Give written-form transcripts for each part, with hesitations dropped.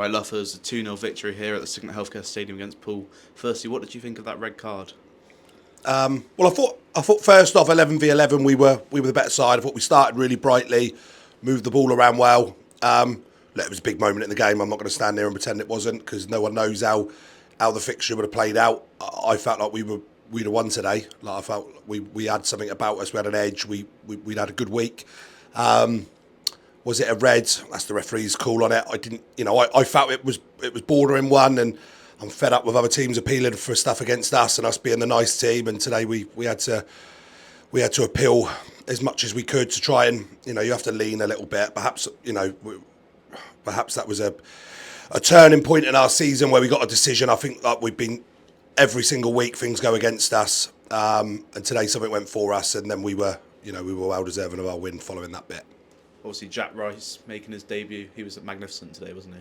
Right, Luffers, a 2-0 victory here at the Signet Healthcare Stadium against Poole. Firstly, what did you think of that red card? Well, I thought first off, 11v11, we were the better side. I thought we started really brightly, moved the ball around well. It was a big moment in the game. I'm not going to stand there and pretend it wasn't, because no one knows how the fixture would have played out. I felt like we'd have won today. Like, I felt we had something about us. We had an edge. We'd had a good week. Was it a red? That's the referee's call on it. I didn't, I felt it was bordering one, and I'm fed up with other teams appealing for stuff against us and us being the nice team. And today we had to appeal as much as we could to try and, you have to lean a little bit. Perhaps that was a turning point in our season where we got a decision. I think like we've been every single week things go against us, and today something went for us, and then we were well deserving of our win following that bit. Obviously, Jack Rice making his debut. He was magnificent today, wasn't he?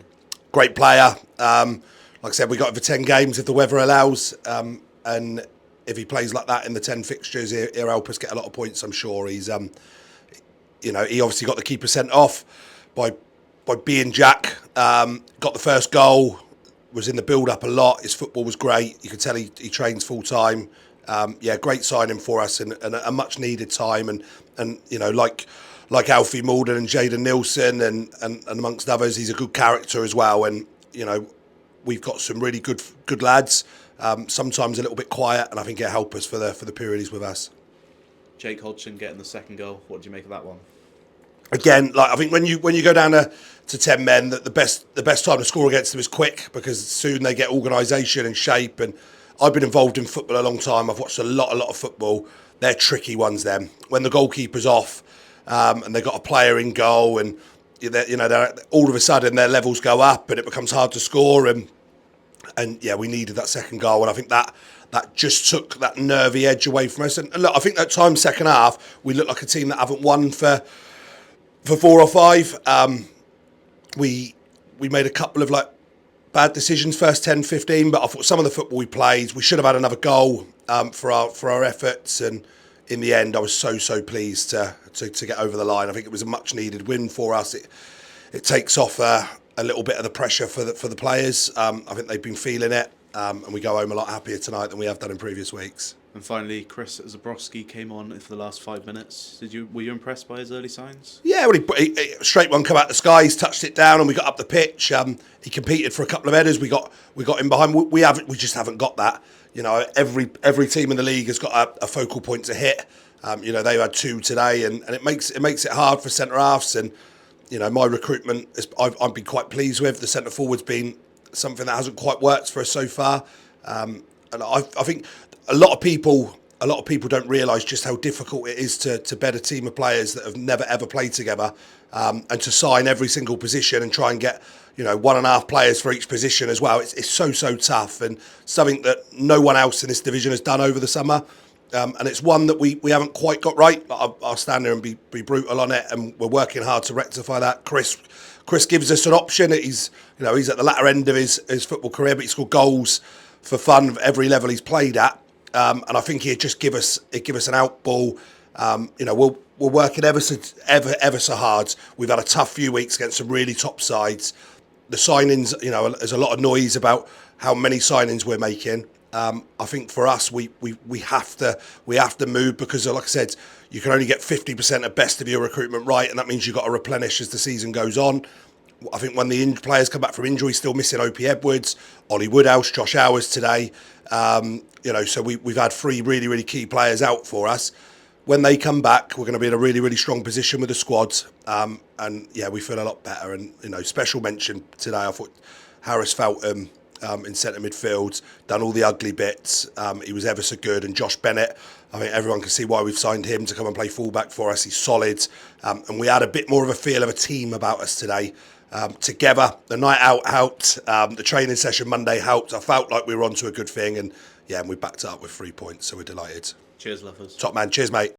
Great player. Like I said, we got him for 10 games if the weather allows, and if he plays like that in the 10 fixtures, he'll help us get a lot of points. I'm sure he obviously got the keeper sent off by being Jack. Got the first goal. Was in the build-up a lot. His football was great. You could tell he trains full time. Great signing for us, and a much needed time. And like Alfie Malden and Jaden Nielsen and amongst others, he's a good character as well. And we've got some really good lads. Sometimes a little bit quiet, and I think it'll help us for the period he's with us. Jake Hodgson getting the second goal. What do you make of that one? Again, I think when you go down to 10 men, that the best time to score against them is quick, because soon they get organisation and shape. And I've been involved in football a long time. I've watched a lot of football. They're tricky ones. Them when the goalkeeper's off, and they've got a player in goal, and they're all of a sudden their levels go up, and it becomes hard to score. And we needed that second goal, and I think that just took that nervy edge away from us. And look, I think that time second half we looked like a team that haven't won for 4 or 5. We made a couple of bad decisions first 10, 15, but I thought some of the football we played, we should have had another goal for our efforts. And in the end, I was so pleased to get over the line. I think it was a much needed win for us. It takes off a little bit of the pressure for the players. I think they've been feeling it, and we go home a lot happier tonight than we have done in previous weeks. And finally, Chris Zabrowski came on for the last 5 minutes. Were you impressed by his early signs? Yeah, well, he straight one come out the sky. He's touched it down, and we got up the pitch. He competed for a couple of headers. We got him behind. We just haven't got that. Every team in the league has got a focal point to hit. They had 2 today, and it makes it hard for centre halves. And my recruitment I've been quite pleased with. The centre forward's been something that hasn't quite worked for us so far, and I think a lot of people don't realise just how difficult it is to bed a team of players that have never ever played together, and to sign every single position and try and get 1.5 players for each position as well. It's so tough, and something that no one else in this division has done over the summer. And it's one that we haven't quite got right. I'll stand there and be brutal on it, and we're working hard to rectify that. Chris gives us an option. He's at the latter end of his football career, but he scored goals for fun at every level he's played at. And I think he'd just give us an out ball. We're working ever so hard. We've had a tough few weeks against some really top sides. The signings, there's a lot of noise about how many signings we're making. I think for us, we have to move, because, like I said, you can only get 50% at best of your recruitment right, and that means you've got to replenish as the season goes on. I think when the players come back from injury, still missing Opie Edwards, Ollie Woodhouse, Josh Hours today. So we've had 3 really, really key players out for us. When they come back, we're going to be in a really, really strong position with the squad. We feel a lot better. And special mention today, I thought Harris Feltham in centre midfield done all the ugly bits. He was ever so good. And Josh Bennett, I think everyone can see why we've signed him to come and play fullback for us. He's solid, and we had a bit more of a feel of a team about us today. Together, the night out, the training session Monday helped. I felt like we were onto a good thing, and we backed it up with 3 points, so we're delighted. Cheers, Lovers. Top man, cheers, mate.